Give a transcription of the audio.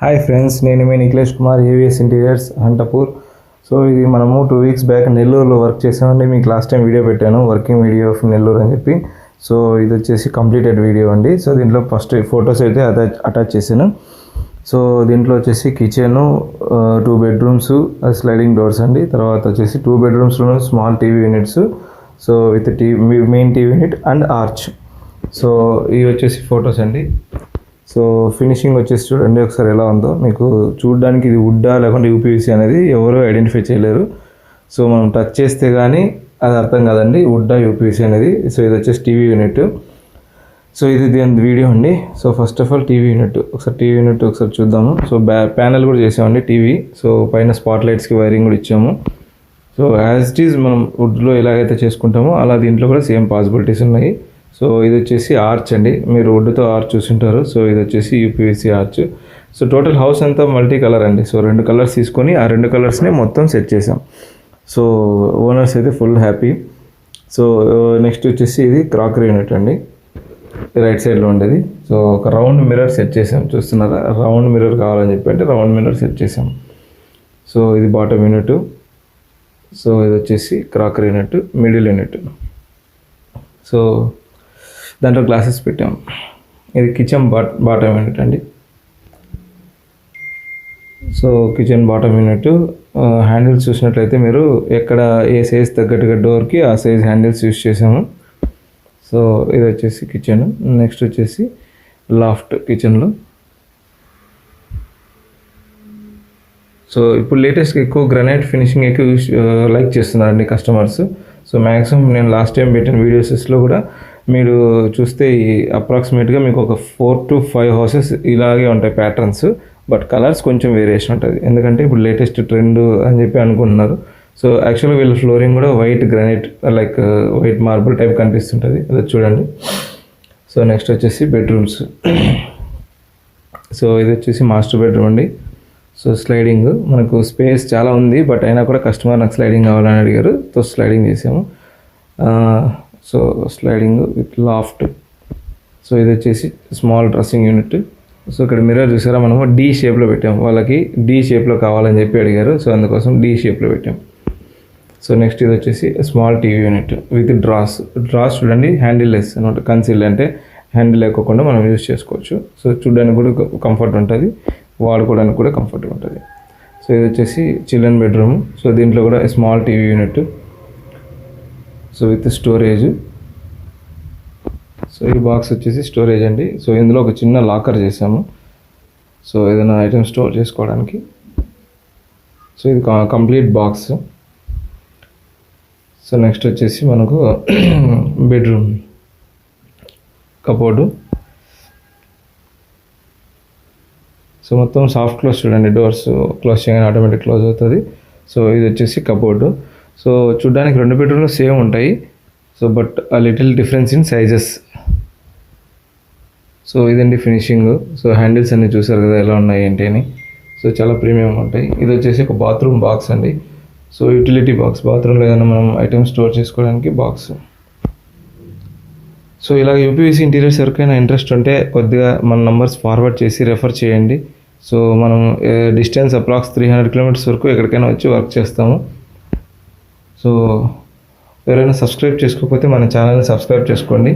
Hi friends, నేను మీ Nikhilesh Kumar, AVS interiors Anantapur. So ఇది మనము 2 weeks బ్యాక్ నెల్లూరులో వర్క్ చేసామండి. మీకు లాస్ట్ టైం వీడియో పెట్టాను, వర్కింగ్ వీడియో ఆఫ్ నెల్లూరు అని చెప్పి. సో ఇది వచ్చేసి కంప్లీటెడ్ వీడియో అండి. సో దీంట్లో ఫస్ట్ ఫొటోస్ అయితే అటాచ్ చేశాను. సో దీంట్లో వచ్చేసి కిచెన్, 2 bedrooms, స్లైడింగ్ డోర్స్ అండి. తర్వాత వచ్చేసి 2 bedroomsలో small TV units, so with main TV unit and arch. So ఇవి వచ్చేసి ఫొటోస్ అండి. సో ఫినిషింగ్ వచ్చేసి చూడండి ఒకసారి ఎలా ఉందో. మీకు చూడడానికి ఇది వుడ్డా లేకుంటే యూపీవీసీ అనేది ఎవరు ఐడెంటిఫై చేయలేరు. సో మనం టచ్ చేస్తే కానీ అది అర్థం కాదండి వుడ్డా యూపీవీసీ అనేది. సో ఇది వచ్చేసి టీవీ యూనిట్. సో ఇది దీని వీడియో అండి. So first of all TV unit ఒకసారి చూద్దాము. సో ప్యానల్ కూడా చేసామండి టీవీ. సో పైన స్పాట్ లైట్స్కి వైరింగ్ కూడా ఇచ్చాము. సో యాజ్ ఇట్ ఈజ్ మనం వుడ్లో ఎలాగైతే చేసుకుంటామో అలా దీంట్లో కూడా సేమ్ పాసిబిలిటీస్ ఉన్నాయి. సో ఇది వచ్చేసి ఆర్చ్ అండి, మీరు వుడ్తో ఆర్చ్ చూసింటారు. సో ఇది వచ్చేసి UPVC arch. So total house అంతా మల్టీ కలర్ అండి. సో 2 కలర్స్ తీసుకొని ఆ 2 కలర్స్ని మొత్తం సెట్ చేసాం. సో ఓనర్స్ అయితే ఫుల్ హ్యాపీ. సో నెక్స్ట్ వచ్చేసి ఇది క్రాకరీ యూనిట్ అండి, రైట్ సైడ్లో ఉండేది. సో ఒక రౌండ్ మిర్రర్ సెట్ చేసాం, చూస్తున్నారా? రౌండ్ మిర్రర్ కావాలని చెప్పి అంటే రౌండ్ మిర్రర్ సెట్ చేసాం. సో ఇది బాటమ్ యూనిట్. సో ఇది వచ్చేసి crockery unit, middle unit. So దాంట్లో గ్లాసెస్ పెట్టాం. ఇది కిచెన్ బాటమ్ యూనిట్ అండి. So kitchen bottom unit handles చూసినట్లయితే మీరు ఎక్కడ ఏ సైజ్ తగ్గట్టుగా డోర్కి ఆ సైజ్ హ్యాండిల్స్ యూస్ చేసాము. సో ఇది వచ్చేసి కిచెన్. నెక్స్ట్ వచ్చేసి లాఫ్ట్ కిచెన్లో. సో ఇప్పుడు లేటెస్ట్గా ఎక్కువ గ్రనైట్ ఫినిషింగ్ ఎక్కువ లైక్ చేస్తున్నారండి కస్టమర్స్. సో మ్యాక్సిమం నేను లాస్ట్ టైం పెట్టిన వీడియోస్లో కూడా మీరు చూస్తే అప్రాక్సిమేట్గా మీకు ఒక 4 to 5 houses ఇలాగే ఉంటాయి ప్యాటర్న్స్. బట్ కలర్స్ కొంచెం వేరియేషన్ ఉంటుంది, ఎందుకంటే ఇప్పుడు లేటెస్ట్ ట్రెండ్ అని చెప్పి అనుకుంటున్నారు. సో యాక్చువల్గా వీళ్ళ ఫ్లోరింగ్ కూడా white granite like white marble type కనిపిస్తుంటుంది, అది చూడండి. సో నెక్స్ట్ వచ్చేసి బెడ్రూమ్స్. సో ఇది వచ్చేసి మాస్టర్ బెడ్రూమ్ అండి. సో స్లైడింగ్, మనకు స్పేస్ చాలా ఉంది బట్ అయినా కూడా కస్టమర్ నాకు స్లైడింగ్ కావాలని అడిగారు. సో స్లైడింగ్ చేసాము. So sliding with laughed. So ఇది వచ్చేసి స్మాల్ డ్రెస్సింగ్ యూనిట్. సో ఇక్కడ మిర్రర్ చూసారా, మనము డీ షేప్లో పెట్టాము. వాళ్ళకి డీ షేప్లో కావాలని చెప్పి అడిగారు, సో అందుకోసం డీ షేప్లో పెట్టాం. సో నెక్స్ట్ ఇది వచ్చేసి small TV unit with drawers చూడండి, హ్యాండిల్ లెస్ అనమాట. కన్సీల్ అంటే హ్యాండిల్ లేకోకుండా మనం యూజ్ చేసుకోవచ్చు. సో చూడడానికి కూడా కంఫర్ట్ ఉంటుంది, వాడుకోవడానికి కూడా కంఫర్ట్గా ఉంటుంది. సో ఇది వచ్చేసి చిల్డ్రన్ బెడ్రూమ్. సో దీంట్లో కూడా small TV unit, so with storage. So ఈ బాక్స్ వచ్చేసి స్టోరేజ్ అండి. సో ఇందులో ఒక చిన్న లాకర్ చేసాము, సో ఏదైనా ఐటమ్ స్టోర్ చేసుకోవడానికి. సో ఇది కంప్లీట్ బాక్స్. సో నెక్స్ట్ వచ్చేసి మనకు బెడ్రూమ్ కబోర్డు. సో మొత్తం సాఫ్ట్ క్లోజ్ చూడండి, డోర్స్ క్లోజ్ చేయగానే ఆటోమేటిక్ క్లోజ్ అవుతుంది. సో ఇది వచ్చేసి కబోర్డు. సో చూడడానికి 2 bedroomలు సేమ్ ఉంటాయి, సో బట్ ఆ little difference in sizes. So ఇదండి ఫినిషింగ్. సో హ్యాండిల్స్ అన్నీ చూసారు కదా ఎలా ఉన్నాయి ఏంటి అని. సో చాలా ప్రీమియం ఉంటాయి. ఇది వచ్చేసి ఒక బాత్రూమ్ బాక్స్ అండి. సో యూటిలిటీ బాక్స్, బాత్రూంలో ఏదైనా మనం ఐటమ్స్ స్టోర్ చేసుకోవడానికి బాక్స్. సో ఇలా యూపీవీసీ ఇంటీరియర్స్ ఎవరికైనా ఇంట్రెస్ట్ ఉంటే కొద్దిగా మన నంబర్స్ ఫార్వర్డ్ చేసి రెఫర్ చేయండి. సో మనం డిస్టెన్స్ అప్రాక్స్ 300 kilometers వరకు ఎక్కడికైనా వచ్చి వర్క్ చేస్తాము. సో ఎవరైనా సబ్స్క్రైబ్ చేసుకోకపోతే మన ఛానల్ని సబ్స్క్రైబ్ చేసుకోండి.